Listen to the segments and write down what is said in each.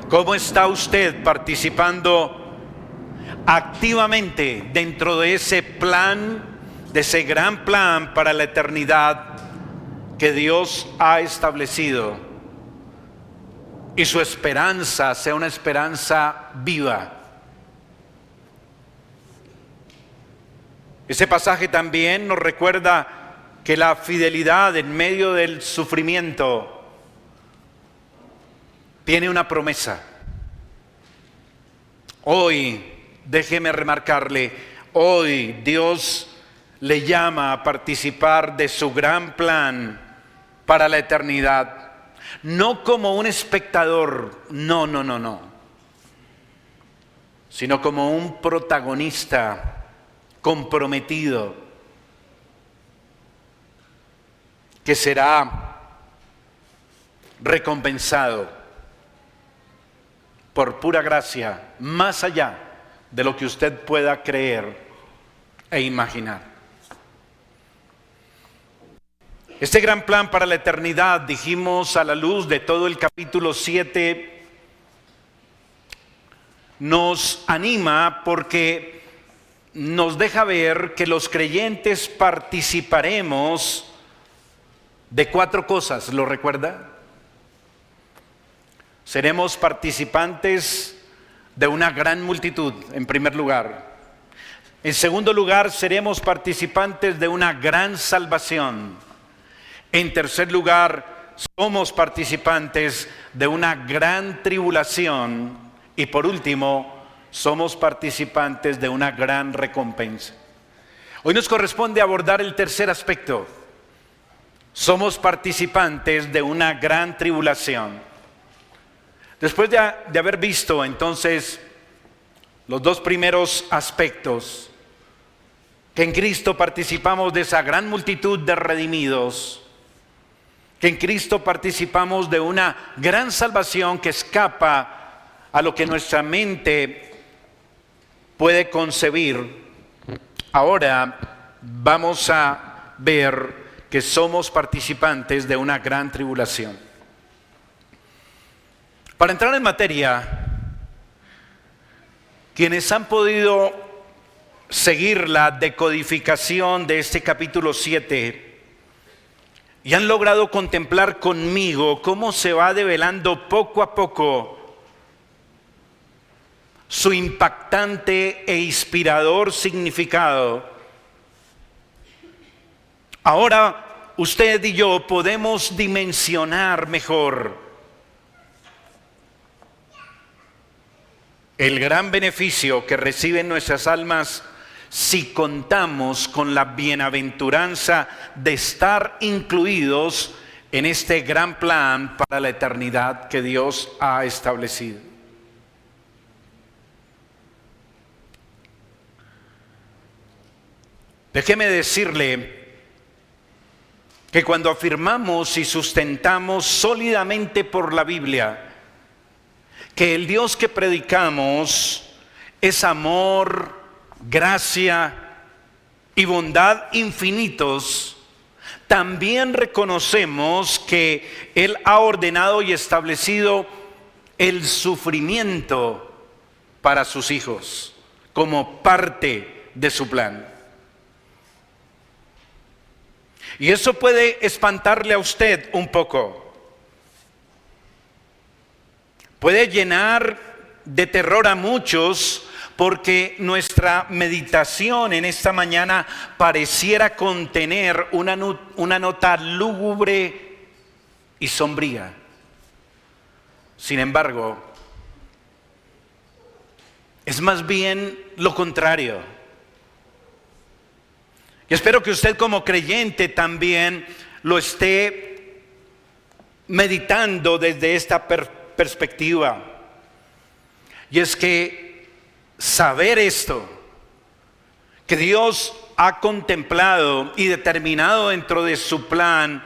¿Cómo está usted participando activamente dentro de ese plan, de ese gran plan para la eternidad que Dios ha establecido? Y su esperanza sea una esperanza viva. Ese pasaje también nos recuerda que la fidelidad en medio del sufrimiento tiene una promesa. Hoy, déjeme remarcarle, hoy Dios le llama a participar de su gran plan para la eternidad. No como un espectador, no, sino como un protagonista comprometido que será recompensado por pura gracia, más allá de lo que usted pueda creer e imaginar. Este gran plan para la eternidad, dijimos a la luz de todo el capítulo 7, nos anima porque nos deja ver que los creyentes participaremos de 4 cosas, ¿lo recuerda? Seremos participantes de una gran multitud, en primer lugar. En segundo lugar, seremos participantes de una gran salvación. En tercer lugar, somos participantes de una gran tribulación. Y por último, somos participantes de una gran recompensa. Hoy nos corresponde abordar el tercer aspecto. Somos participantes de una gran tribulación. Después de haber visto entonces los 2 primeros aspectos, que en Cristo participamos de esa gran multitud de redimidos, que en Cristo participamos de una gran salvación que escapa a lo que nuestra mente puede concebir, ahora vamos a ver que somos participantes de una gran tribulación. Para entrar en materia, quienes han podido seguir la decodificación de este capítulo 7 y han logrado contemplar conmigo cómo se va develando poco a poco su impactante e inspirador significado, ahora usted y yo podemos dimensionar mejor el gran beneficio que reciben nuestras almas si contamos con la bienaventuranza de estar incluidos en este gran plan para la eternidad que Dios ha establecido. Déjeme decirle que cuando afirmamos y sustentamos sólidamente por la Biblia que el Dios que predicamos es amor, gracia y bondad infinitos, también reconocemos que Él ha ordenado y establecido el sufrimiento para sus hijos como parte de su plan. Y eso puede espantarle a usted un poco. Puede llenar de terror a muchos porque nuestra meditación en esta mañana pareciera contener una nota lúgubre y sombría. Sin embargo, es más bien lo contrario. Y espero que usted como creyente también lo esté meditando desde esta perspectiva. Y es que saber esto, que Dios ha contemplado y determinado dentro de su plan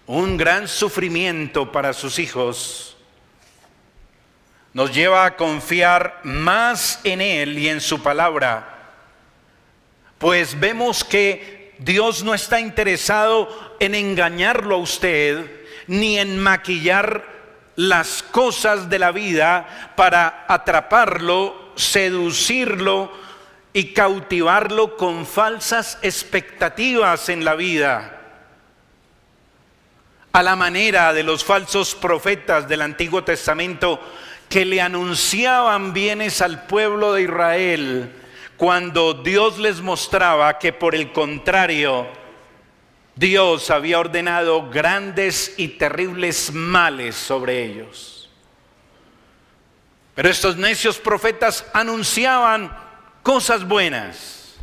un gran sufrimiento para sus hijos, nos lleva a confiar más en Él y en su palabra, pues vemos que Dios no está interesado en engañarlo a usted, ni en maquillar las cosas de la vida para atraparlo, seducirlo y cautivarlo con falsas expectativas en la vida, a la manera de los falsos profetas del Antiguo Testamento que le anunciaban bienes al pueblo de Israel, cuando Dios les mostraba que por el contrario, Dios había ordenado grandes y terribles males sobre ellos. Pero estos necios profetas anunciaban cosas buenas.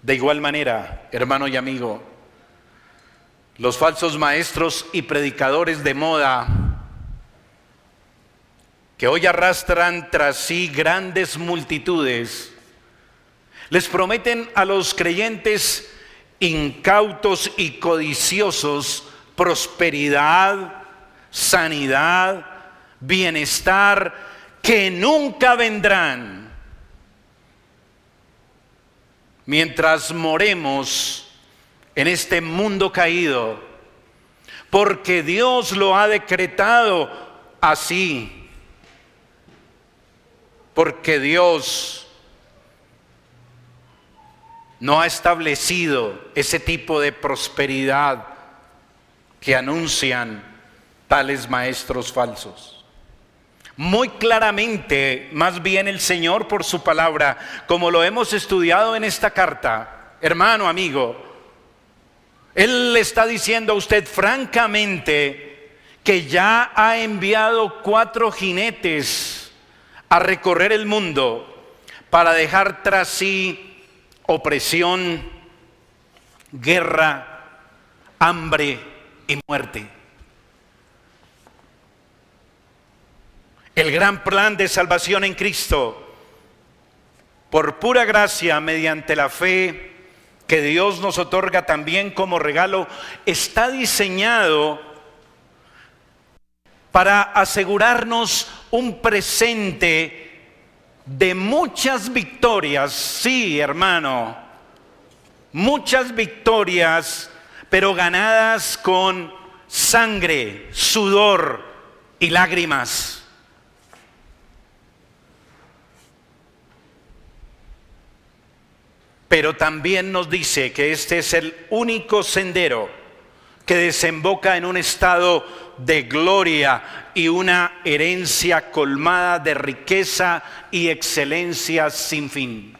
De igual manera, hermano y amigo, los falsos maestros y predicadores de moda, que hoy arrastran tras sí grandes multitudes, les prometen a los creyentes incautos y codiciosos prosperidad, sanidad, bienestar, que nunca vendrán mientras moremos en este mundo caído, porque Dios lo ha decretado así, porque Dios no ha establecido ese tipo de prosperidad que anuncian tales maestros falsos. Muy claramente, más bien el Señor por su palabra, como lo hemos estudiado en esta carta, hermano, amigo, Él le está diciendo a usted francamente que ya ha enviado 4 jinetes a recorrer el mundo para dejar tras sí opresión, guerra, hambre y muerte. El gran plan de salvación en Cristo, por pura gracia, mediante la fe que Dios nos otorga también como regalo, está diseñado para asegurarnos un presente de muchas victorias. Sí, hermano, muchas victorias, pero ganadas con sangre, sudor y lágrimas. Pero también nos dice que este es el único sendero que desemboca en un estado de gloria y una herencia colmada de riqueza y excelencia sin fin.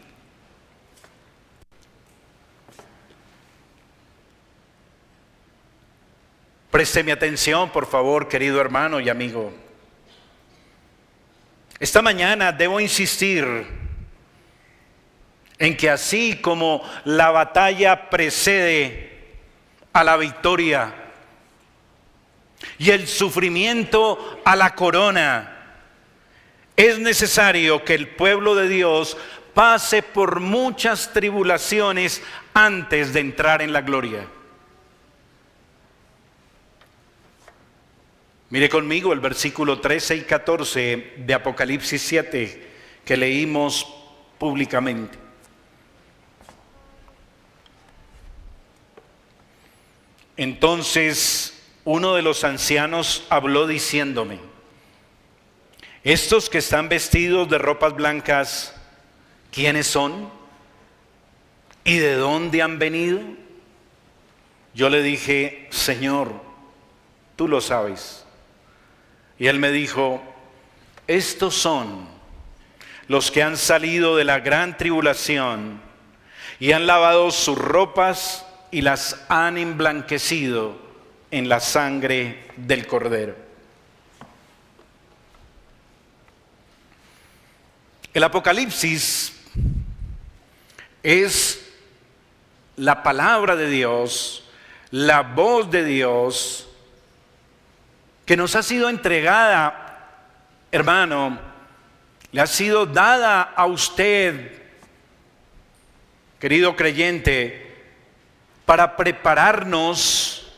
Présteme atención, por favor, querido hermano y amigo. Esta mañana debo insistir en que así como la batalla precede a la victoria y el sufrimiento a la corona, es necesario que el pueblo de Dios pase por muchas tribulaciones antes de entrar en la gloria. Mire conmigo el versículo 13 y 14 de Apocalipsis 7 que leímos públicamente. Entonces uno de los ancianos habló diciéndome: estos que están vestidos de ropas blancas, ¿quiénes son? ¿Y de dónde han venido? Yo le dije: Señor, tú lo sabes. Y él me dijo: estos son los que han salido de la gran tribulación y han lavado sus ropas y las han emblanquecido en la sangre del Cordero. El Apocalipsis es la palabra de Dios, la voz de Dios que nos ha sido entregada, hermano, le ha sido dada a usted, querido creyente, para prepararnos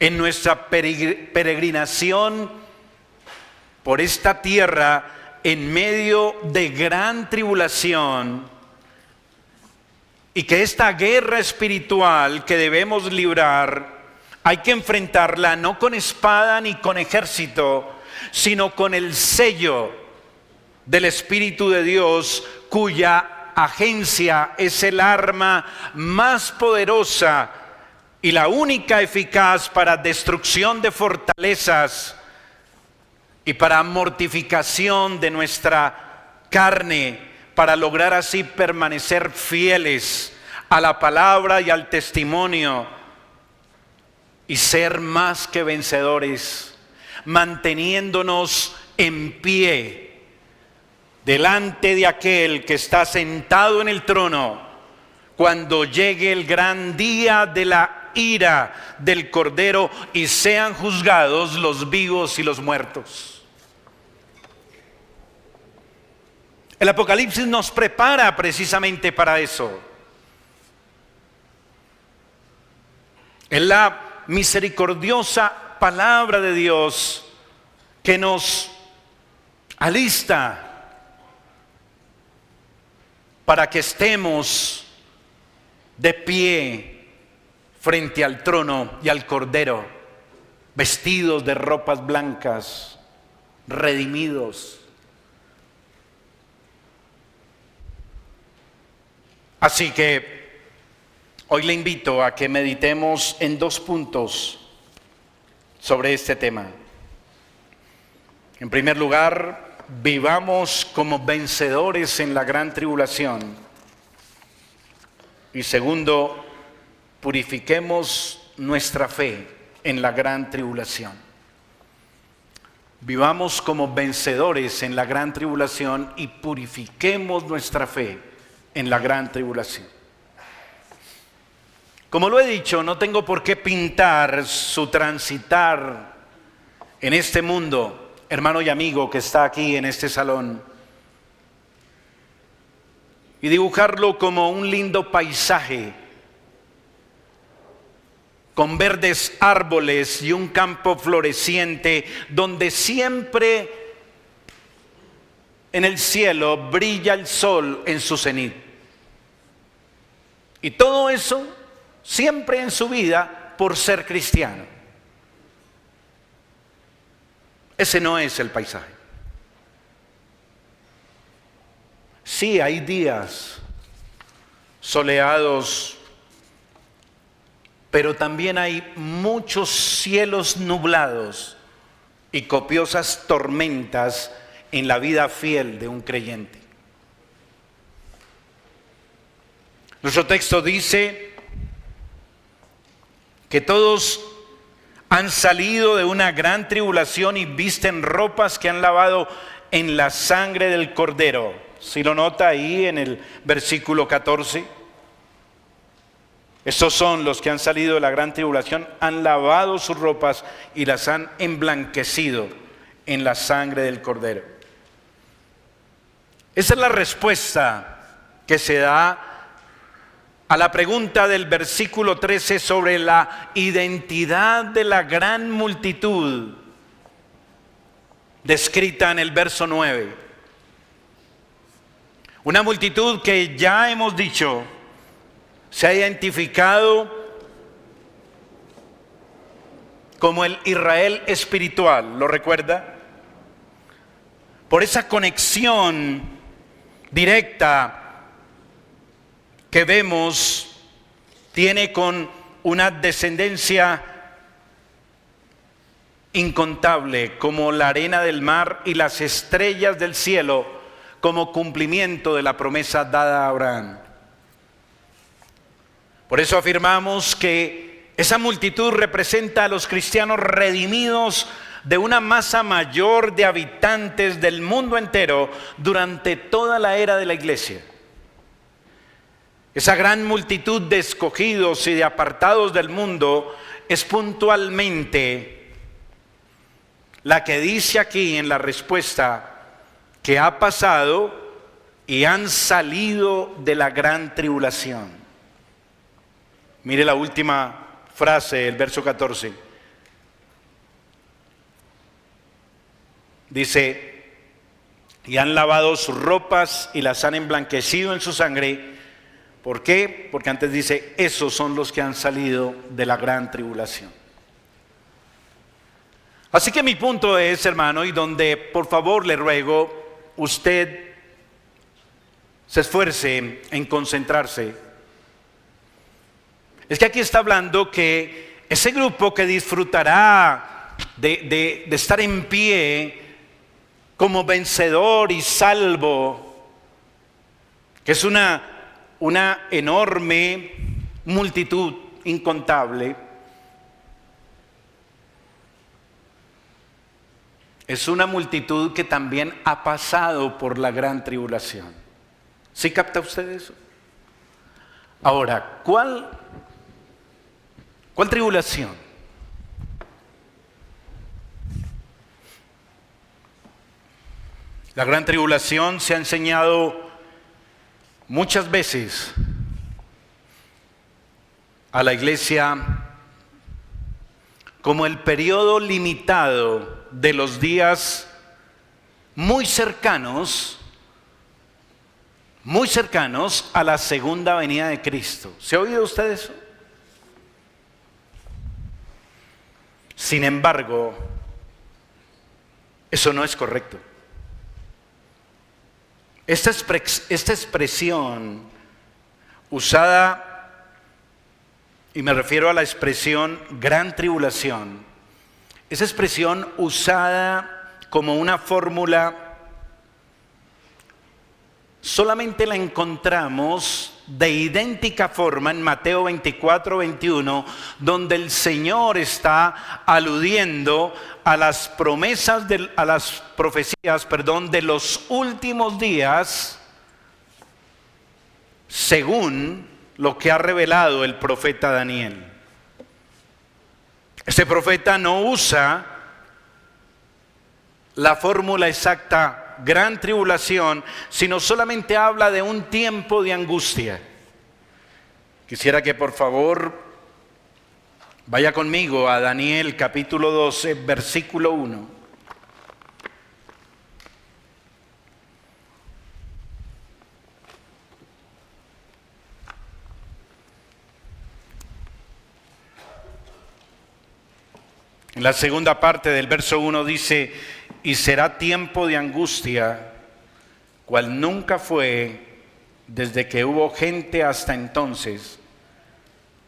en nuestra peregrinación por esta tierra en medio de gran tribulación, y que esta guerra espiritual que debemos librar hay que enfrentarla no con espada ni con ejército, sino con el sello del Espíritu de Dios, cuya agencia es el arma más poderosa y la única eficaz para destrucción de fortalezas y para mortificación de nuestra carne, para lograr así permanecer fieles a la palabra y al testimonio y ser más que vencedores, manteniéndonos en pie delante de aquel que está sentado en el trono cuando llegue el gran día de la ira del Cordero y sean juzgados los vivos y los muertos. El Apocalipsis nos prepara precisamente para eso. Es la misericordiosa palabra de Dios que nos alista para que estemos de pie frente al trono y al Cordero, vestidos de ropas blancas, redimidos. Así que hoy le invito a que meditemos en 2 puntos sobre este tema. En primer lugar, vivamos como vencedores en la gran tribulación. Y segundo, purifiquemos nuestra fe en la gran tribulación. Vivamos como vencedores en la gran tribulación y purifiquemos nuestra fe en la gran tribulación. Como lo he dicho, no tengo por qué pintar su transitar en este mundo, hermano y amigo que está aquí en este salón, y dibujarlo como un lindo paisaje con verdes árboles y un campo floreciente donde siempre en el cielo brilla el sol en su cenit. Y todo eso siempre en su vida por ser cristiano. Ese no es el paisaje. Sí, hay días soleados, pero también hay muchos cielos nublados y copiosas tormentas en la vida fiel de un creyente. Nuestro texto dice que todos han salido de una gran tribulación y visten ropas que han lavado en la sangre del Cordero. ¿Sí lo nota ahí en el versículo 14? Estos son los que han salido de la gran tribulación, han lavado sus ropas y las han emblanquecido en la sangre del Cordero. Esa es la respuesta que se da a la pregunta del versículo 13 sobre la identidad de la gran multitud descrita en el verso 9. Una multitud que ya hemos dicho se ha identificado como el Israel espiritual, ¿lo recuerda? Por esa conexión directa que vemos tiene con una descendencia incontable como la arena del mar y las estrellas del cielo como cumplimiento de la promesa dada a Abraham. Por eso afirmamos que esa multitud representa a los cristianos redimidos de una masa mayor de habitantes del mundo entero durante toda la era de la iglesia. Esa gran multitud de escogidos y de apartados del mundo es puntualmente la que dice aquí en la respuesta que ha pasado y han salido de la gran tribulación. Mire la última frase, el verso 14. Dice, y han lavado sus ropas y las han emblanquecido en su sangre. ¿Por qué? Porque antes dice, esos son los que han salido de la gran tribulación. Así que mi punto es, hermano, y donde por favor le ruego, usted se esfuerce en concentrarse, es que aquí está hablando que ese grupo que disfrutará de estar en pie como vencedor y salvo, que es una enorme multitud incontable, es una multitud que también ha pasado por la gran tribulación. ¿Sí capta usted eso? Ahora, ¿cuál tribulación? La gran tribulación se ha enseñado muchas veces a la iglesia como el periodo limitado de los días muy cercanos a la segunda venida de Cristo. ¿Se ha oído usted eso? Sin embargo, eso no es correcto. Esta expresión usada, y me refiero a la expresión gran tribulación, esa expresión usada como una fórmula, solamente la encontramos de idéntica forma en Mateo 24, 21, donde el Señor está aludiendo a las promesas, a las profecías, de los últimos días, según lo que ha revelado el profeta Daniel. Este profeta no usa la fórmula exacta gran tribulación, sino solamente habla de un tiempo de angustia. Quisiera que por favor vaya conmigo a Daniel capítulo 12, versículo 1. En la segunda parte del verso 1 dice: y será tiempo de angustia, cual nunca fue desde que hubo gente hasta entonces.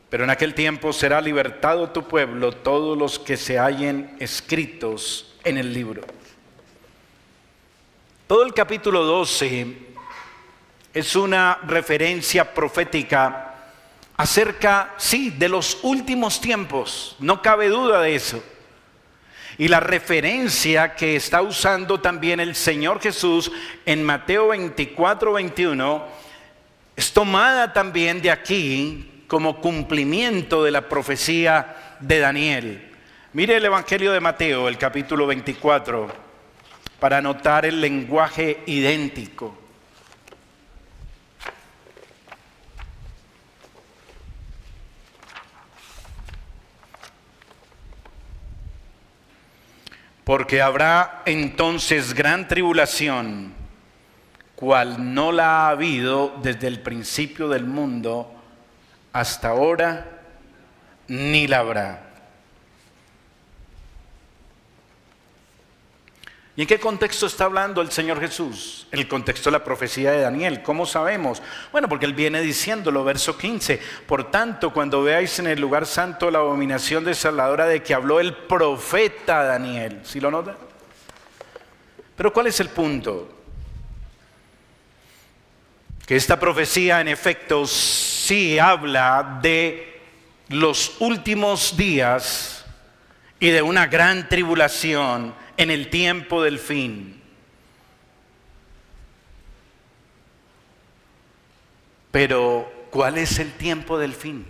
Pero en aquel tiempo será libertado tu pueblo, todos los que se hallen escritos en el libro. Todo el capítulo 12 es una referencia profética acerca, sí, de los últimos tiempos, no cabe duda de eso. Y la referencia que está usando también el Señor Jesús en Mateo 24, 21 es tomada también de aquí como cumplimiento de la profecía de Daniel. Mire el Evangelio de Mateo, el capítulo 24, para notar el lenguaje idéntico. Porque habrá entonces gran tribulación, cual no la ha habido desde el principio del mundo hasta ahora, ni la habrá. ¿Y en qué contexto está hablando el Señor Jesús? En el contexto de la profecía de Daniel. ¿Cómo sabemos? Bueno, porque Él viene diciéndolo, verso 15. Por tanto, cuando veáis en el lugar santo la abominación desoladora de que habló el profeta Daniel. ¿Sí lo nota? Pero ¿cuál es el punto? Que esta profecía en efecto sí habla de los últimos días y de una gran tribulación en el tiempo del fin. Pero, ¿cuál es el tiempo del fin?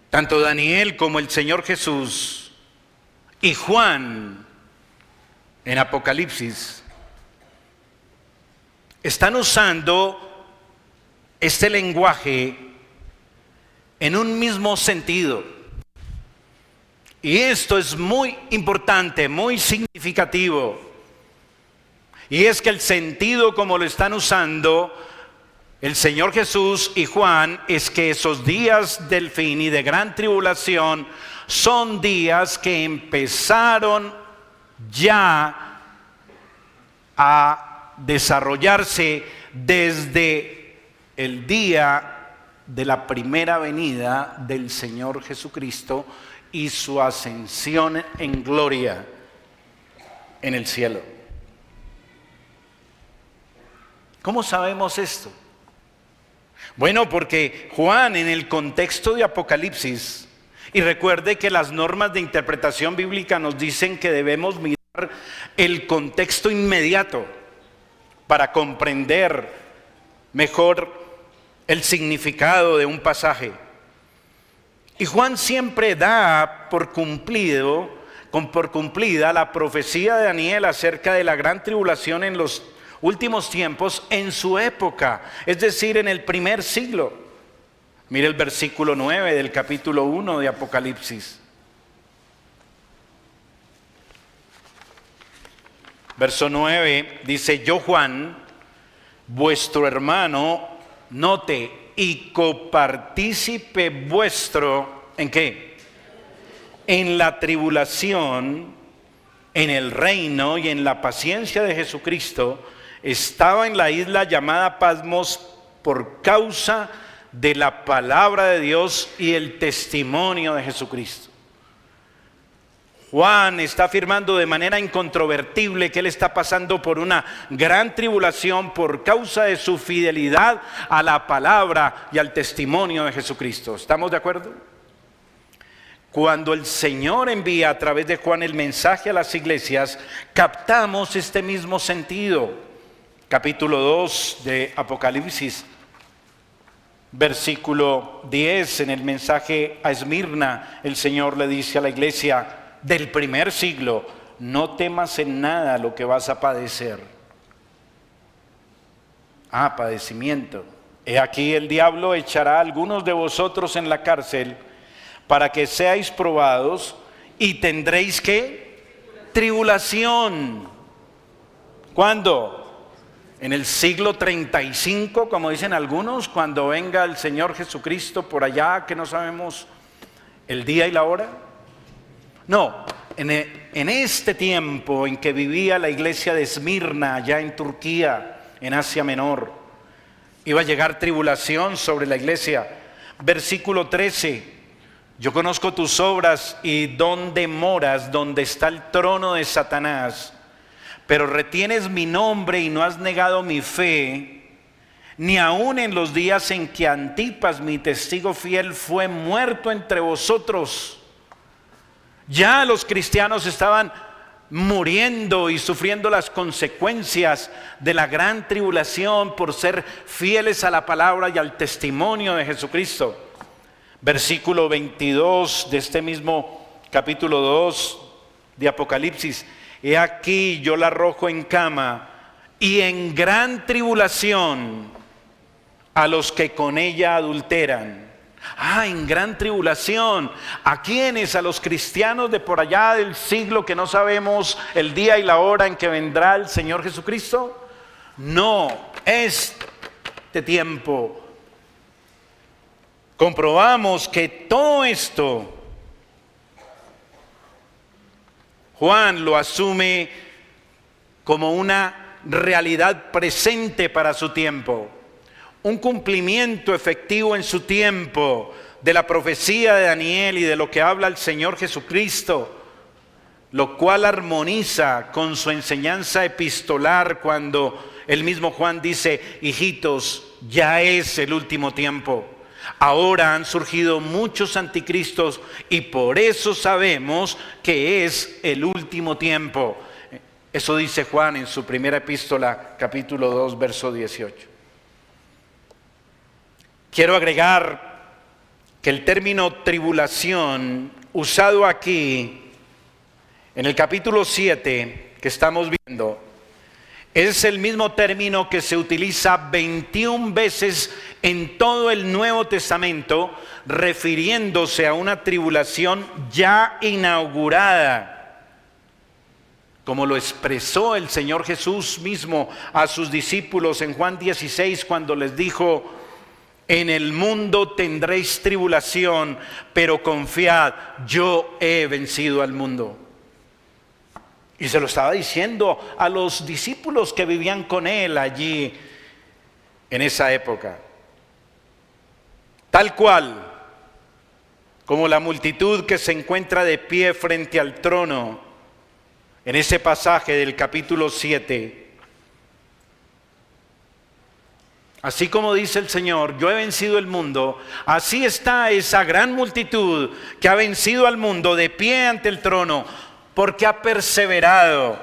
Tanto Daniel como el Señor Jesús y Juan en Apocalipsis están usando este lenguaje en un mismo sentido. Y esto es muy importante, muy significativo. Y es que el sentido como lo están usando el Señor Jesús y Juan es que esos días del fin y de gran tribulación son días que empezaron ya a desarrollarse desde el día de la primera venida del Señor Jesucristo y su ascensión en gloria en el cielo. ¿Cómo sabemos esto? Bueno, porque Juan, en el contexto de Apocalipsis, y recuerde que las normas de interpretación bíblica nos dicen que debemos mirar el contexto inmediato para comprender mejor el significado de un pasaje. Y Juan siempre da por cumplida la profecía de Daniel acerca de la gran tribulación en los últimos tiempos en su época, es decir, en el primer siglo. Mire el versículo 9 del capítulo 1 de Apocalipsis. Verso 9 dice: yo, Juan, vuestro hermano, note, y copartícipe vuestro, ¿en qué? En la tribulación, en el reino y en la paciencia de Jesucristo, estaba en la isla llamada Patmos por causa de la palabra de Dios y el testimonio de Jesucristo. Juan está afirmando de manera incontrovertible que él está pasando por una gran tribulación por causa de su fidelidad a la palabra y al testimonio de Jesucristo. ¿Estamos de acuerdo? Cuando el Señor envía a través de Juan el mensaje a las iglesias, captamos este mismo sentido. Capítulo 2 de Apocalipsis, versículo 10, en el mensaje a Esmirna, el Señor le dice a la iglesia del primer siglo: no temas en nada lo que vas a padecer. Padecimiento. He aquí el diablo echará a algunos de vosotros en la cárcel para que seáis probados y tendréis ¿qué? Tribulación. ¿Cuándo? En el siglo 35, como dicen algunos, cuando venga el Señor Jesucristo por allá, que no sabemos el día y la hora. No, en este tiempo en que vivía la iglesia de Esmirna, allá en Turquía, en Asia Menor, iba a llegar tribulación sobre la iglesia. Versículo 13: yo conozco tus obras y dónde moras, donde está el trono de Satanás, pero retienes mi nombre y no has negado mi fe, ni aun en los días en que Antipas, mi testigo fiel, fue muerto entre vosotros. Ya los cristianos estaban muriendo y sufriendo las consecuencias de la gran tribulación por ser fieles a la palabra y al testimonio de Jesucristo. Versículo 22 de este mismo capítulo 2 de Apocalipsis: he aquí yo la arrojo en cama y en gran tribulación a los que con ella adulteran. En gran tribulación. ¿A quiénes? A los cristianos de por allá del siglo que no sabemos el día y la hora en que vendrá el Señor Jesucristo. No, este tiempo comprobamos que todo esto Juan lo asume como una realidad presente para su tiempo, un cumplimiento efectivo en su tiempo de la profecía de Daniel y de lo que habla el Señor Jesucristo, lo cual armoniza con su enseñanza epistolar cuando el mismo Juan dice: hijitos, ya es el último tiempo. Ahora han surgido muchos anticristos y por eso sabemos que es el último tiempo. Eso dice Juan en su primera epístola, capítulo 2, verso 18. Quiero agregar que el término tribulación usado aquí en el capítulo 7 que estamos viendo es el mismo término que se utiliza 21 veces en todo el Nuevo Testamento, refiriéndose a una tribulación ya inaugurada como lo expresó el Señor Jesús mismo a sus discípulos en Juan 16, cuando les dijo: en el mundo tendréis tribulación, pero confiad, yo he vencido al mundo. Y se lo estaba diciendo a los discípulos que vivían con él allí en esa época. Tal cual como la multitud que se encuentra de pie frente al trono en ese pasaje del capítulo 7. Así como dice el Señor, yo he vencido el mundo, así está esa gran multitud que ha vencido al mundo de pie ante el trono, porque ha perseverado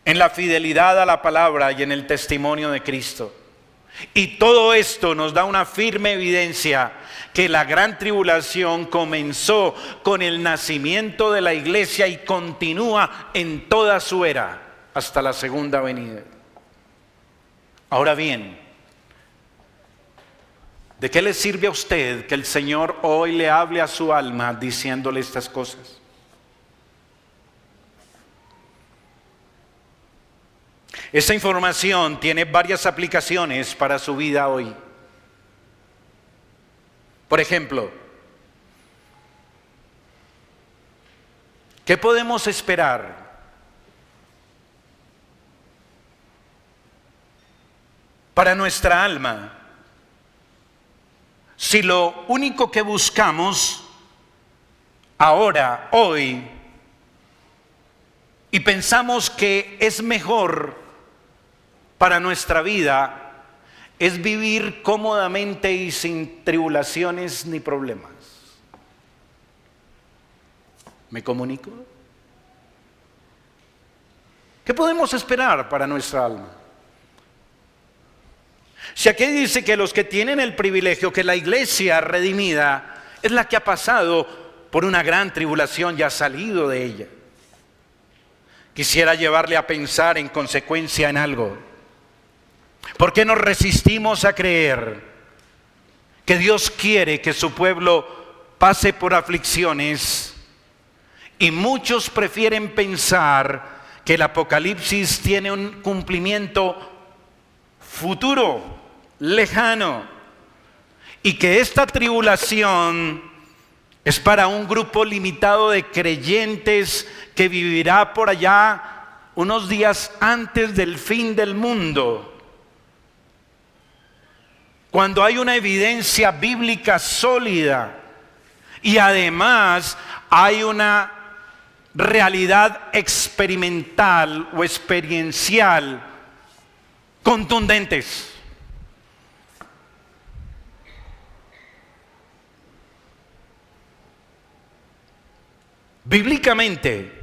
en la fidelidad a la palabra y en el testimonio de Cristo. Y todo esto nos da una firme evidencia que la gran tribulación comenzó con el nacimiento de la iglesia y continúa en toda su era hasta la segunda venida. Ahora bien, ¿de qué le sirve a usted que el Señor hoy le hable a su alma diciéndole estas cosas? Esta información tiene varias aplicaciones para su vida hoy. Por ejemplo, ¿qué podemos esperar para nuestra alma si lo único que buscamos ahora, hoy, y pensamos que es mejor para nuestra vida, es vivir cómodamente y sin tribulaciones ni problemas? ¿Me comunico? ¿Qué podemos esperar para nuestra alma? Si aquí dice que los que tienen el privilegio, que la iglesia redimida es la que ha pasado por una gran tribulación y ha salido de ella, quisiera llevarle a pensar en consecuencia en algo. ¿Por qué nos resistimos a creer que Dios quiere que su pueblo pase por aflicciones? Y muchos prefieren pensar que el Apocalipsis tiene un cumplimiento futuro, lejano, y que esta tribulación es para un grupo limitado de creyentes que vivirá por allá unos días antes del fin del mundo, cuando hay una evidencia bíblica sólida y además hay una realidad experimental o experiencial contundentes. Bíblicamente,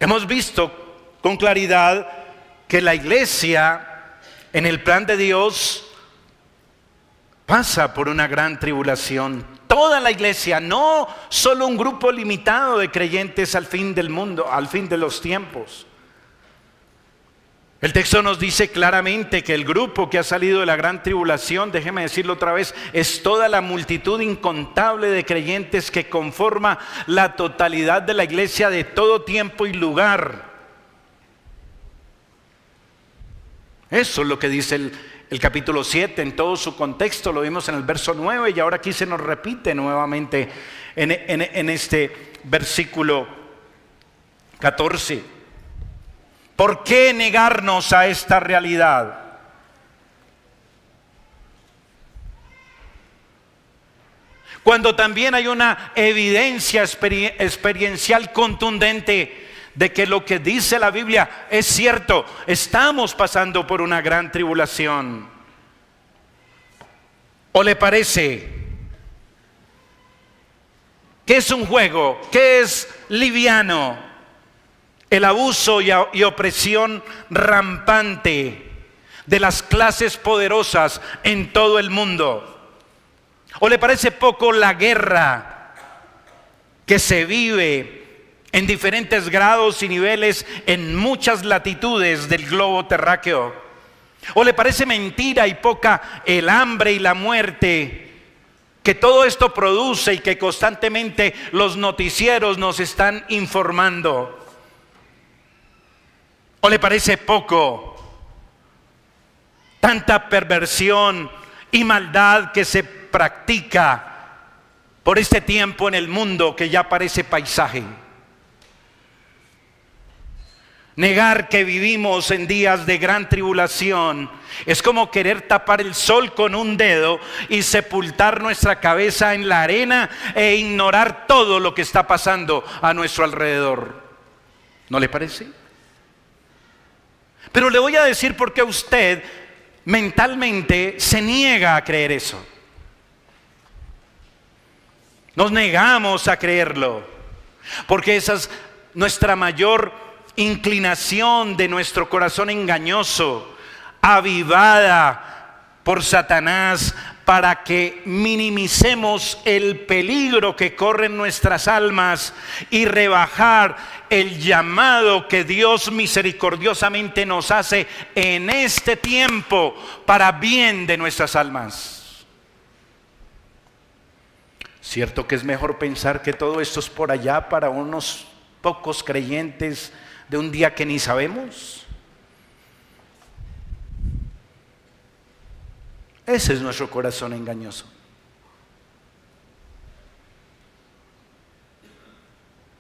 hemos visto con claridad que la iglesia, en el plan de Dios, pasa por una gran tribulación. Toda la iglesia, no solo un grupo limitado de creyentes al fin del mundo, al fin de los tiempos. El texto nos dice claramente que el grupo que ha salido de la gran tribulación, déjeme decirlo otra vez, es toda la multitud incontable de creyentes que conforma la totalidad de la iglesia de todo tiempo y lugar. Eso es lo que dice el capítulo 7 en todo su contexto. Lo vimos en el verso 9 y ahora aquí se nos repite nuevamente en este versículo 14. ¿Por qué negarnos a esta realidad? Cuando también hay una evidencia experiencial contundente de que lo que dice la Biblia es cierto. Estamos pasando por una gran tribulación. ¿O le parece que es un juego, que es liviano el abuso y opresión rampante de las clases poderosas en todo el mundo? ¿O le parece poco la guerra que se vive en diferentes grados y niveles en muchas latitudes del globo terráqueo? ¿O le parece mentira y poca el hambre y la muerte que todo esto produce y que constantemente los noticieros nos están informando? ¿O le parece poco tanta perversión y maldad que se practica por este tiempo en el mundo que ya parece paisaje? Negar que vivimos en días de gran tribulación es como querer tapar el sol con un dedo y sepultar nuestra cabeza en la arena e ignorar todo lo que está pasando a nuestro alrededor. ¿No le parece? Pero le voy a decir por qué usted mentalmente se niega a creer eso. Nos negamos a creerlo, porque esa es nuestra mayor inclinación de nuestro corazón engañoso, avivada por Satanás, para que minimicemos el peligro que corren nuestras almas y rebajar el llamado que Dios misericordiosamente nos hace en este tiempo para bien de nuestras almas. Cierto que es mejor pensar que todo esto es por allá para unos pocos creyentes de un día que ni sabemos. Ese es nuestro corazón engañoso.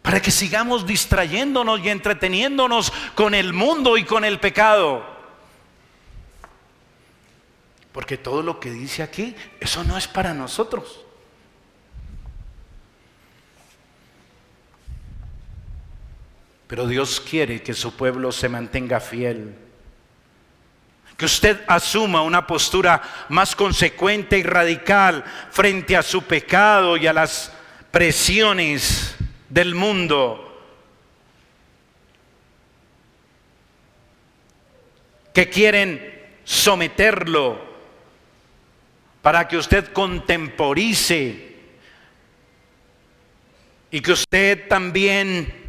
Para que sigamos distrayéndonos y entreteniéndonos con el mundo y con el pecado. Porque todo lo que dice aquí, eso no es para nosotros. Pero Dios quiere que su pueblo se mantenga fiel. Que usted asuma una postura más consecuente y radical frente a su pecado y a las presiones del mundo, que quieren someterlo para que usted contemporice y que usted también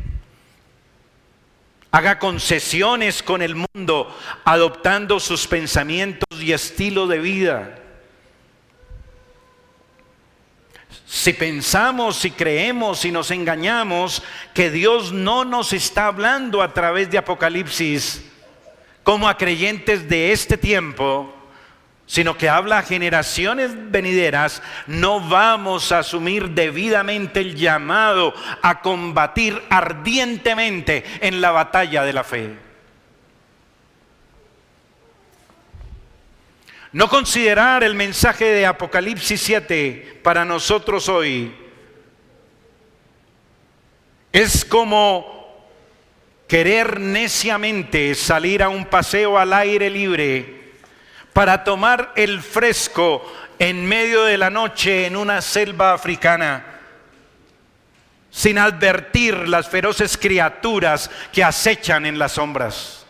haga concesiones con el mundo, adoptando sus pensamientos y estilo de vida. Si pensamos, si creemos, si nos engañamos que Dios no nos está hablando a través de Apocalipsis como a creyentes de este tiempo, sino que habla a generaciones venideras, no vamos a asumir debidamente el llamado a combatir ardientemente en la batalla de la fe. No considerar el mensaje de Apocalipsis 7 para nosotros hoy es como querer neciamente salir a un paseo al aire libre para tomar el fresco en medio de la noche en una selva africana, sin advertir las feroces criaturas que acechan en las sombras.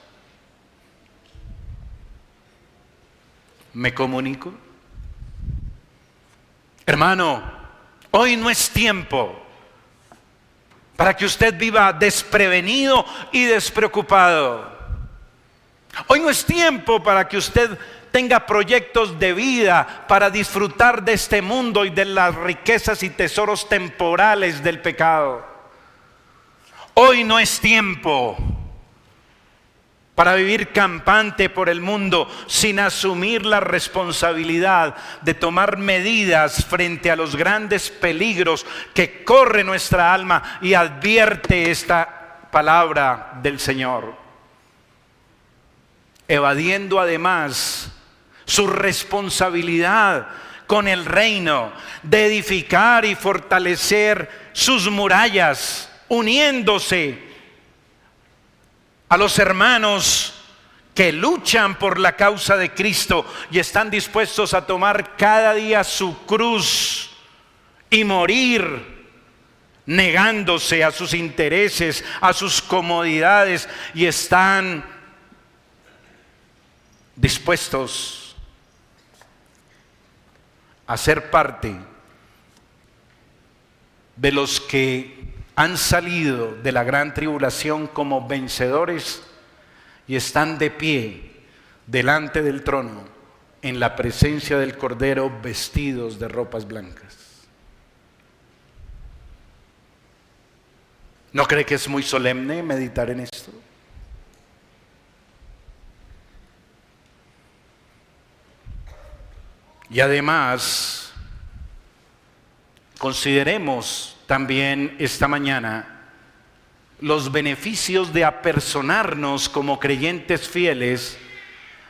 ¿Me comunico? Hermano, hoy no es tiempo para que usted viva desprevenido y despreocupado. Hoy no es tiempo para que usted tenga proyectos de vida para disfrutar de este mundo y de las riquezas y tesoros temporales del pecado. Hoy no es tiempo para vivir campante por el mundo sin asumir la responsabilidad de tomar medidas frente a los grandes peligros que corre nuestra alma y advierte esta palabra del Señor. Evadiendo además su responsabilidad con el reino de edificar y fortalecer sus murallas, uniéndose a los hermanos que luchan por la causa de Cristo y están dispuestos a tomar cada día su cruz y morir negándose a sus intereses, a sus comodidades, y están dispuestos a ser parte de los que han salido de la gran tribulación como vencedores y están de pie delante del trono en la presencia del Cordero vestidos de ropas blancas. ¿No cree que es muy solemne meditar en esto? Y además, consideremos también esta mañana los beneficios de apersonarnos como creyentes fieles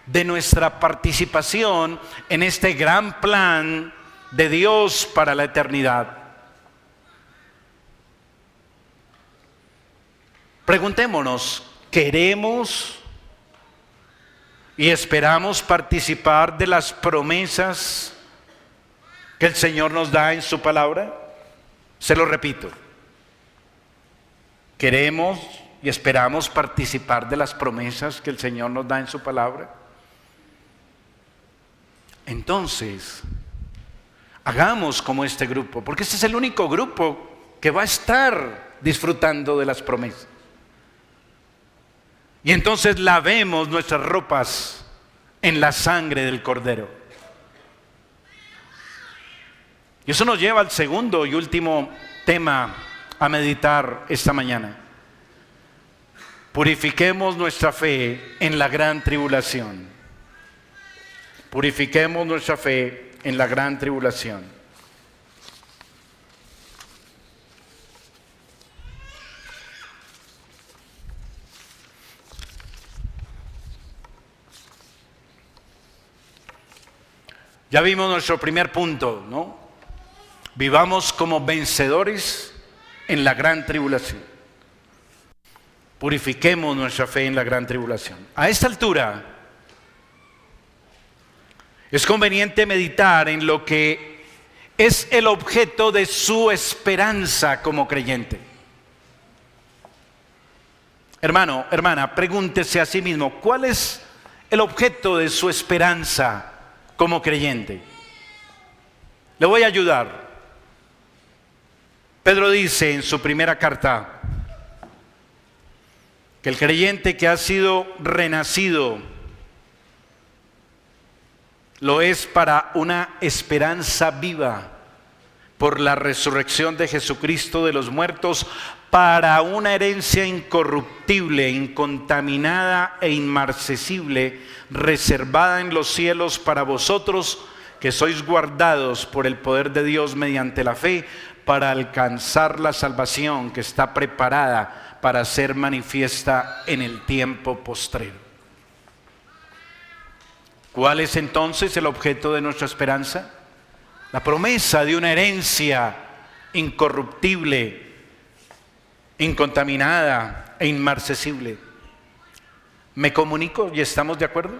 de nuestra participación en este gran plan de Dios para la eternidad. Preguntémonos, ¿queremos y esperamos participar de las promesas que el Señor nos da en su palabra? Se lo repito. ¿Queremos y esperamos participar de las promesas que el Señor nos da en su palabra? Entonces, hagamos como este grupo, porque este es el único grupo que va a estar disfrutando de las promesas. Y entonces lavemos nuestras ropas en la sangre del Cordero. Y eso nos lleva al segundo y último tema a meditar esta mañana. Purifiquemos nuestra fe en la gran tribulación. Purifiquemos nuestra fe en la gran tribulación. Ya vimos nuestro primer punto, ¿no? Vivamos como vencedores en la gran tribulación. Purifiquemos nuestra fe en la gran tribulación. A esta altura, es conveniente meditar en lo que es el objeto de su esperanza como creyente. Hermano, hermana, pregúntese a sí mismo, ¿cuál es el objeto de su esperanza como creyente? Le voy a ayudar. Pedro dice en su primera carta que el creyente que ha sido renacido lo es para una esperanza viva por la resurrección de Jesucristo de los muertos, para una herencia incorruptible, incontaminada e inmarcesible, reservada en los cielos para vosotros, que sois guardados por el poder de Dios mediante la fe, para alcanzar la salvación que está preparada para ser manifiesta en el tiempo postrero. ¿Cuál es entonces el objeto de nuestra esperanza? La promesa de una herencia incorruptible, incontaminada e inmarcesible. ¿Me comunico y estamos de acuerdo?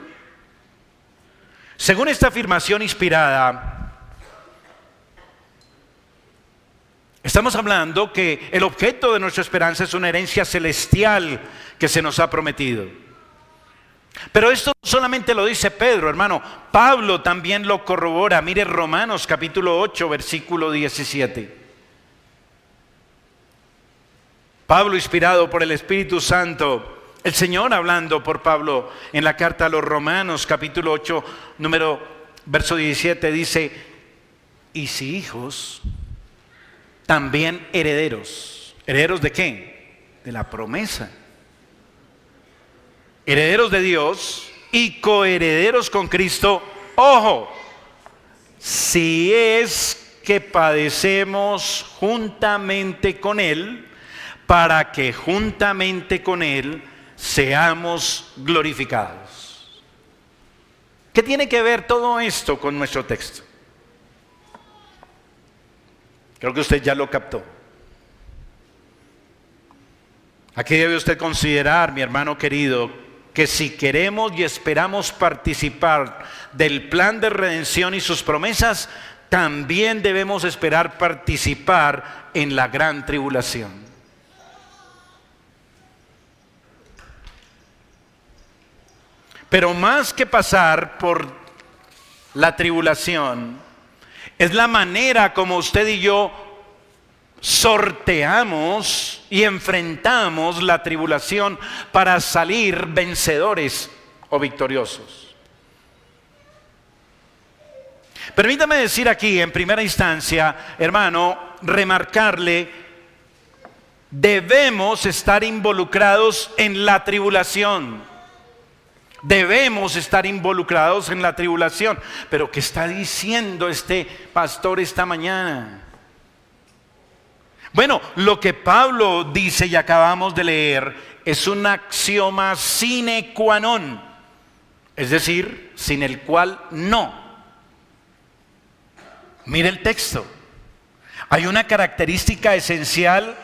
Según esta afirmación inspirada, estamos hablando que el objeto de nuestra esperanza es una herencia celestial que se nos ha prometido. Pero esto no solamente lo dice Pedro, hermano. Pablo también lo corrobora. Mire Romanos capítulo 8, versículo 17. Pablo, inspirado por el Espíritu Santo, el Señor hablando por Pablo en la carta a los Romanos capítulo 8, verso 17, dice: y si hijos, también herederos. ¿Herederos de qué? De la promesa. Herederos de Dios y coherederos con Cristo. Ojo, si es que padecemos juntamente con Él, para que juntamente con Él seamos glorificados. ¿Qué tiene que ver todo esto con nuestro texto? Creo que usted ya lo captó. Aquí debe usted considerar, mi hermano querido, que si queremos y esperamos participar del plan de redención y sus promesas, también debemos esperar participar en la gran tribulación. Pero más que pasar por la tribulación, es la manera como usted y yo sorteamos y enfrentamos la tribulación para salir vencedores o victoriosos. Permítame decir aquí en primera instancia, hermano, remarcarle debemos estar involucrados en la tribulación. Debemos estar involucrados en la tribulación. Pero ¿qué está diciendo este pastor esta mañana? Bueno, lo que Pablo dice y acabamos de leer es un axioma sine qua non, es decir, sin el cual no. Mire el texto. Hay una característica esencial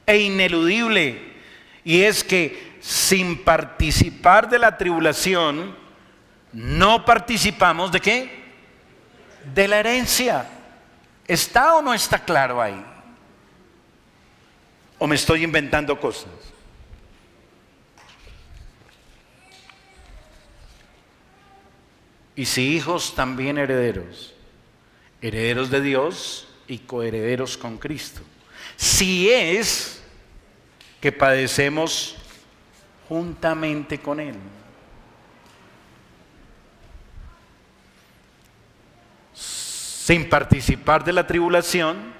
e ineludible, y es que sin participar de la tribulación, no participamos ¿de qué? De la herencia. ¿Está o no está claro ahí? ¿O me estoy inventando cosas? Y si hijos, también herederos, herederos de Dios y coherederos con Cristo. Si es que padecemos juntamente con Él. Sin participar de la tribulación,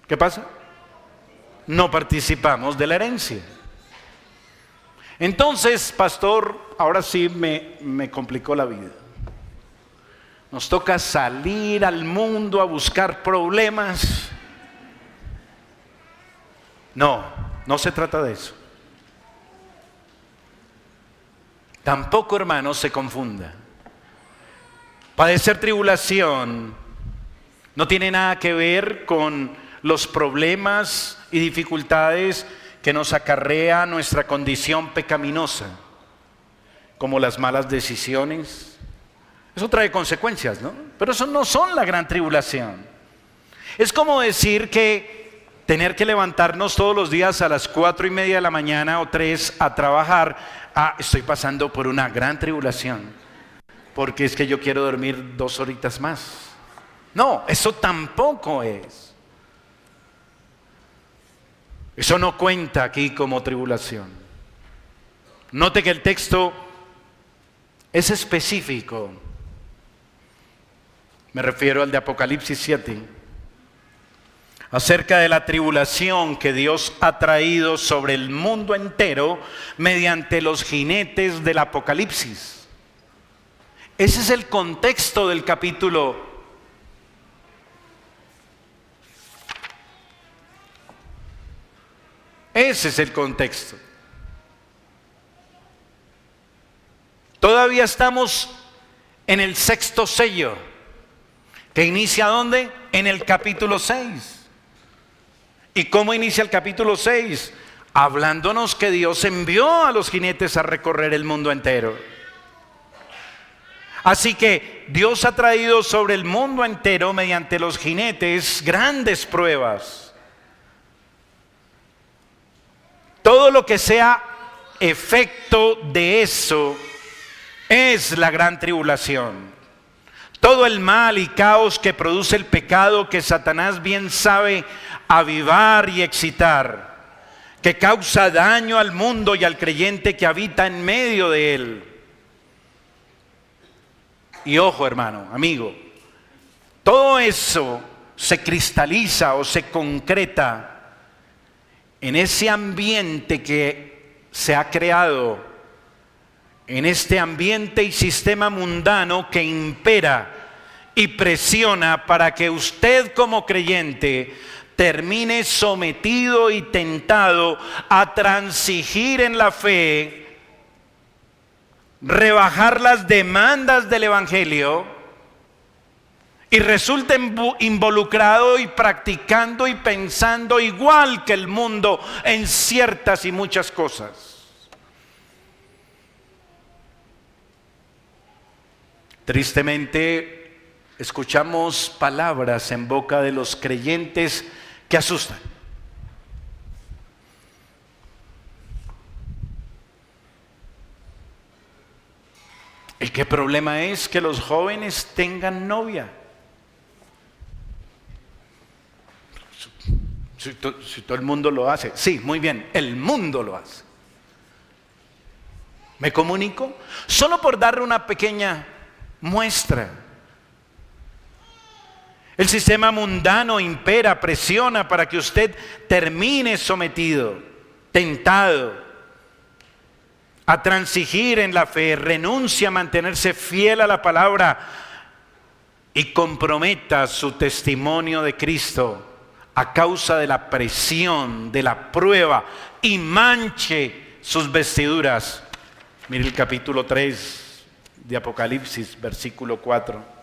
¿qué pasa? No participamos de la herencia. Entonces, pastor, ahora sí me complicó la vida. Nos toca salir al mundo a buscar problemas. No, no se trata de eso. Tampoco, hermanos, se confunda. Padecer tribulación no tiene nada que ver con los problemas y dificultades que nos acarrea nuestra condición pecaminosa, como las malas decisiones. Eso trae consecuencias, ¿no? Pero eso no son la gran tribulación. Es como decir que tener que levantarnos todos los días a las 4:30 de la mañana o 3 a trabajar. Estoy pasando por una gran tribulación, porque es que yo quiero dormir 2 horitas más. No, eso tampoco es. Eso no cuenta aquí como tribulación. Note que el texto es específico. Me refiero al de Apocalipsis 7. Acerca de la tribulación que Dios ha traído sobre el mundo entero mediante los jinetes del Apocalipsis. Ese es el contexto del capítulo. Ese es el contexto. Todavía estamos en el 6º sello, que inicia ¿dónde? En el capítulo 6. ¿Y cómo inicia el capítulo 6? Hablándonos que Dios envió a los jinetes a recorrer el mundo entero. Así que Dios ha traído sobre el mundo entero mediante los jinetes grandes pruebas. Todo lo que sea efecto de eso es la gran tribulación. Todo el mal y caos que produce el pecado, que Satanás bien sabe avivar y excitar, que causa daño al mundo y al creyente que habita en medio de él. Y ojo, hermano, amigo, todo eso se cristaliza o se concreta en ese ambiente que se ha creado, en este ambiente y sistema mundano que impera y presiona para que usted como creyente termine sometido y tentado a transigir en la fe, rebajar las demandas del Evangelio y resulte involucrado y practicando y pensando igual que el mundo en ciertas y muchas cosas. Tristemente, escuchamos palabras en boca de los creyentes que asustan. ¿Y qué problema es que los jóvenes tengan novia? Si todo el mundo lo hace. Sí, muy bien, el mundo lo hace. ¿Me comunico? Solo por darle una pequeña muestra. El sistema mundano impera, presiona para que usted termine sometido, tentado a transigir en la fe, renuncia a mantenerse fiel a la palabra y comprometa su testimonio de Cristo a causa de la presión, de la prueba, y manche sus vestiduras. Mire el capítulo 3 de Apocalipsis, versículo 4.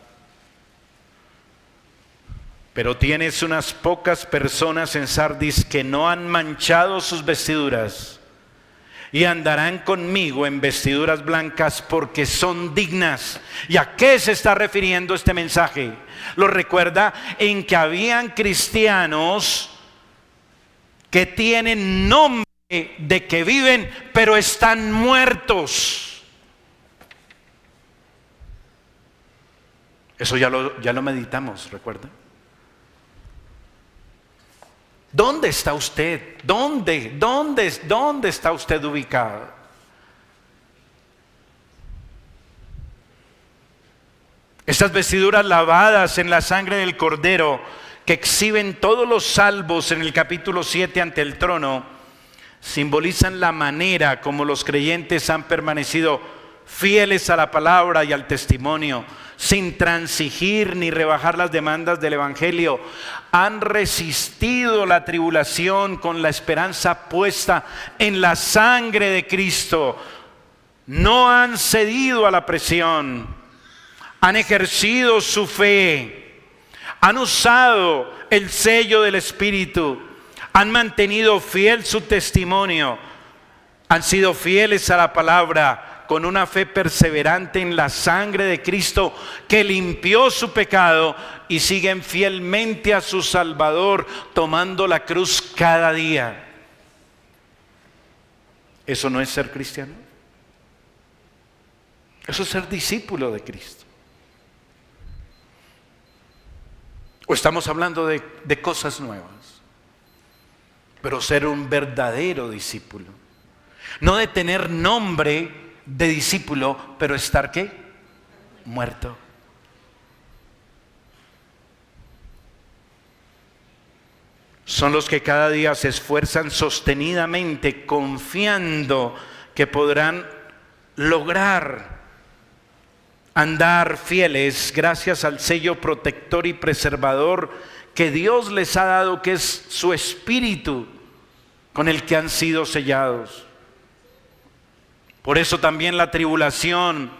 Pero tienes unas pocas personas en Sardis que no han manchado sus vestiduras y andarán conmigo en vestiduras blancas porque son dignas. ¿Y a qué se está refiriendo este mensaje? Lo recuerda en que habían cristianos que tienen nombre de que viven, pero están muertos. Eso ya lo meditamos, ¿recuerda? ¿Dónde está usted? ¿Dónde está usted ubicado? Estas vestiduras lavadas en la sangre del Cordero, que exhiben todos los salvos en el capítulo 7 ante el trono, simbolizan la manera como los creyentes han permanecido fieles a la palabra y al testimonio, sin transigir ni rebajar las demandas del Evangelio. Han resistido la tribulación con la esperanza puesta en la sangre de Cristo. No han cedido a la presión. Han ejercido su fe. Han usado el sello del Espíritu. Han mantenido fiel su testimonio. Han sido fieles a la palabra, con una fe perseverante en la sangre de Cristo que limpió su pecado, y siguen fielmente a su Salvador, tomando la cruz cada día. ¿Eso no es ser cristiano? Eso es ser discípulo de Cristo. ¿O estamos hablando de cosas nuevas? Pero ser un verdadero discípulo. No de tener nombre de discípulo, pero estar ¿qué? Muerto. Son los que cada día se esfuerzan sostenidamente, confiando que podrán lograr andar fieles gracias al sello protector y preservador que Dios les ha dado, que es su Espíritu, con el que han sido sellados. Por eso también la tribulación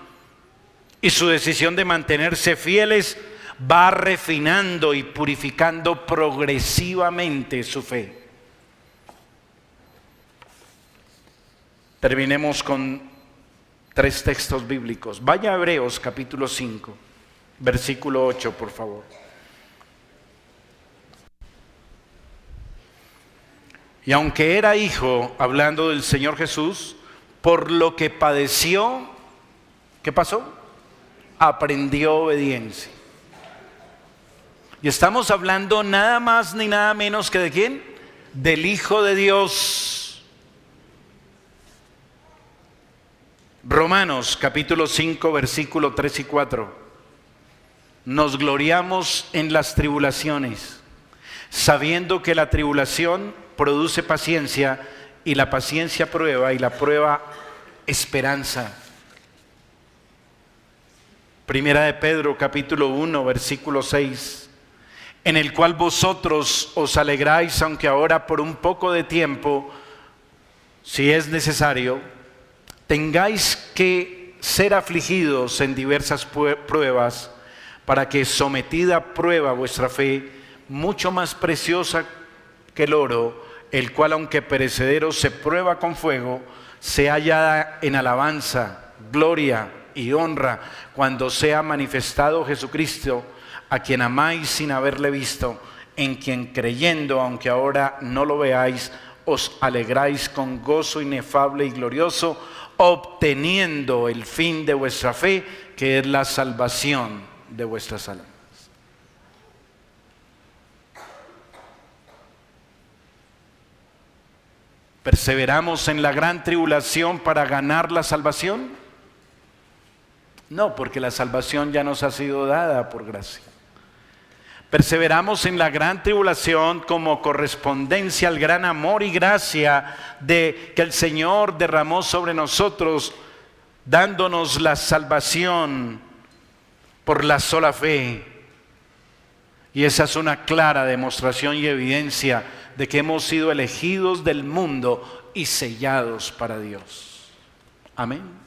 y su decisión de mantenerse fieles va refinando y purificando progresivamente su fe. Terminemos con 3 textos bíblicos. Vaya a Hebreos capítulo 5, versículo 8, por favor. Y aunque era hijo, hablando del Señor Jesús, por lo que padeció, ¿qué pasó? Aprendió obediencia. Y estamos hablando nada más ni nada menos que ¿de quién? Del Hijo de Dios. Romanos capítulo 5, versículo 3 y 4. Nos gloriamos en las tribulaciones, sabiendo que la tribulación produce paciencia, y la paciencia prueba, y la prueba esperanza. Primera de Pedro capítulo 1, versículo 6. En el cual vosotros os alegráis, aunque ahora por un poco de tiempo, si es necesario, tengáis que ser afligidos en diversas pruebas, para que sometida a prueba vuestra fe, mucho más preciosa que el oro, el cual aunque perecedero se prueba con fuego, se halla en alabanza, gloria y honra cuando sea manifestado Jesucristo, a quien amáis sin haberle visto, en quien creyendo, aunque ahora no lo veáis, os alegráis con gozo inefable y glorioso, obteniendo el fin de vuestra fe, que es la salvación de vuestras almas. ¿Perseveramos en la gran tribulación para ganar la salvación? No, porque la salvación ya nos ha sido dada por gracia. Perseveramos en la gran tribulación como correspondencia al gran amor y gracia que el Señor derramó sobre nosotros, dándonos la salvación por la sola fe. Y esa es una clara demostración y evidencia de que hemos sido elegidos del mundo y sellados para Dios. Amén.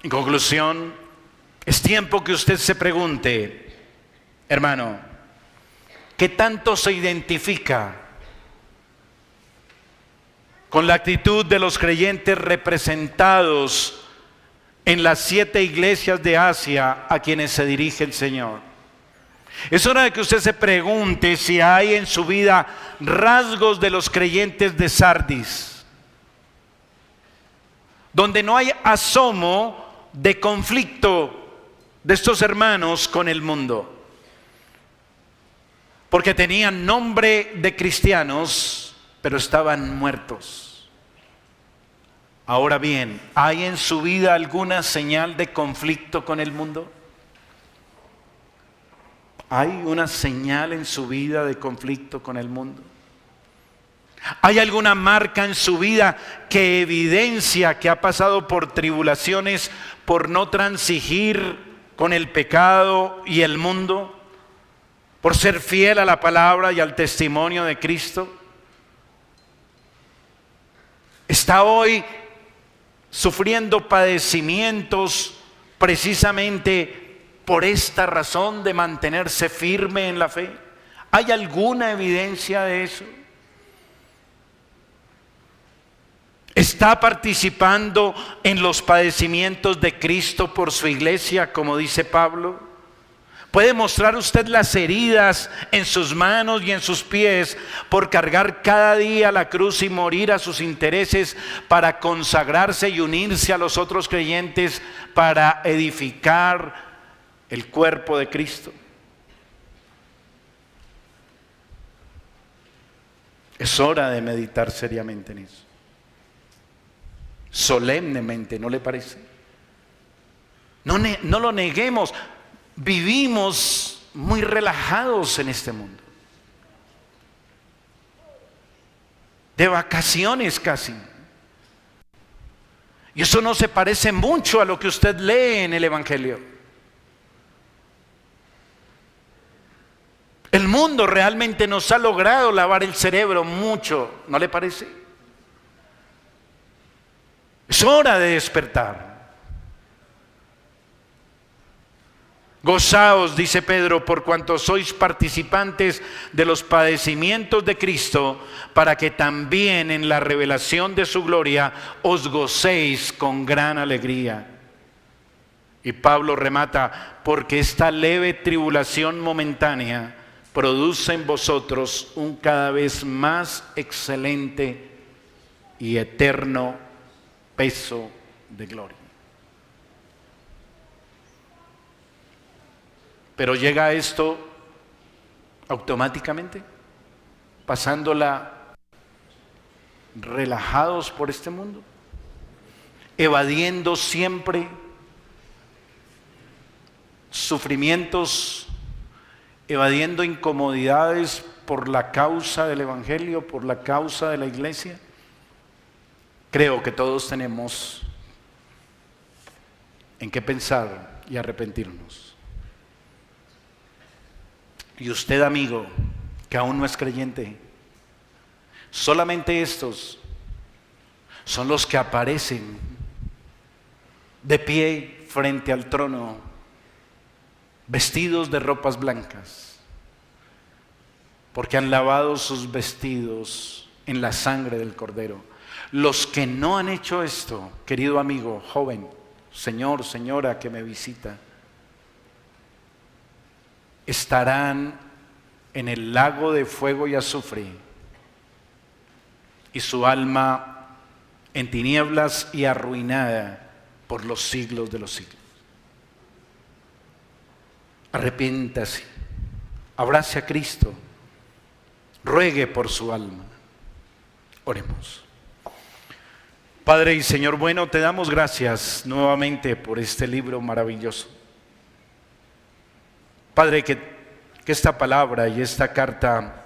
En conclusión, es tiempo que usted se pregunte, hermano, ¿qué tanto se identifica con la actitud de los creyentes representados en las 7 iglesias de Asia a quienes se dirige el Señor? Es hora de que usted se pregunte si hay en su vida rasgos de los creyentes de Sardis, donde no hay asomo de conflicto de estos hermanos con el mundo, porque tenían nombre de cristianos, pero estaban muertos. Ahora bien, ¿hay en su vida alguna señal de conflicto con el mundo? ¿Hay una señal en su vida de conflicto con el mundo? ¿Hay alguna marca en su vida que evidencia que ha pasado por tribulaciones por no transigir con el pecado y el mundo? ¿Por ser fiel a la palabra y al testimonio de Cristo? ¿Está hoy sufriendo padecimientos precisamente por esta razón de mantenerse firme en la fe? ¿Hay alguna evidencia de eso? ¿Está participando en los padecimientos de Cristo por su iglesia, como dice Pablo? ¿Puede mostrar usted las heridas en sus manos y en sus pies por cargar cada día la cruz y morir a sus intereses para consagrarse y unirse a los otros creyentes para edificar el cuerpo de Cristo? Es hora de meditar seriamente en eso. Solemnemente, ¿no le parece? No lo neguemos. Vivimos muy relajados en este mundo, de vacaciones casi. Y eso no se parece mucho a lo que usted lee en el Evangelio. El mundo realmente nos ha logrado lavar el cerebro mucho, ¿no le parece? Es hora de despertar. Gozaos, dice Pedro, por cuanto sois participantes de los padecimientos de Cristo, para que también en la revelación de su gloria os gocéis con gran alegría. Y Pablo remata, porque esta leve tribulación momentánea produce en vosotros un cada vez más excelente y eterno peso de gloria. Pero llega esto automáticamente, pasándola relajados por este mundo, evadiendo siempre sufrimientos, evadiendo incomodidades por la causa del Evangelio, por la causa de la iglesia. Creo que todos tenemos en qué pensar y arrepentirnos. Y usted, amigo, que aún no es creyente, solamente estos son los que aparecen de pie frente al trono, vestidos de ropas blancas, porque han lavado sus vestidos en la sangre del Cordero. Los que no han hecho esto, querido amigo, joven, señor, señora que me visita, estarán en el lago de fuego y azufre, y su alma en tinieblas y arruinada por los siglos de los siglos. Arrepiéntase, abrace a Cristo, ruegue por su alma. Oremos. Padre y Señor bueno, te damos gracias nuevamente por este libro maravilloso. Padre, que esta palabra y esta carta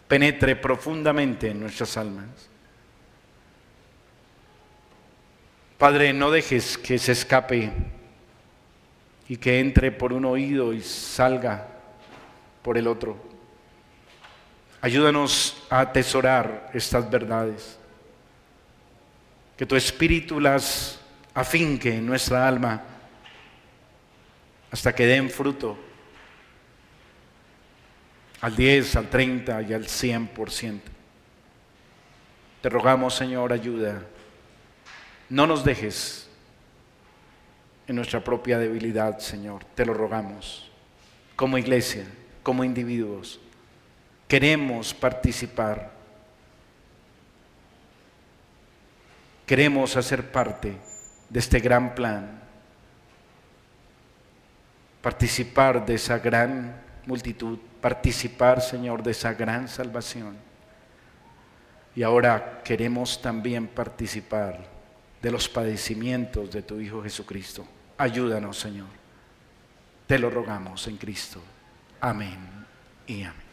penetre profundamente en nuestras almas. Padre, no dejes que se escape y que entre por un oído y salga por el otro. Ayúdanos a atesorar estas verdades. Que tu Espíritu las afinque en nuestra alma hasta que den fruto al 10, al 30 y al 100%. Te rogamos, Señor, ayuda. No nos dejes en nuestra propia debilidad, Señor. Te lo rogamos. Como iglesia, como individuos, queremos participar. Queremos hacer parte de este gran plan, participar de esa gran multitud, participar, Señor, de esa gran salvación. Y ahora queremos también participar de los padecimientos de tu Hijo Jesucristo. Ayúdanos, Señor. Te lo rogamos en Cristo. Amén y amén.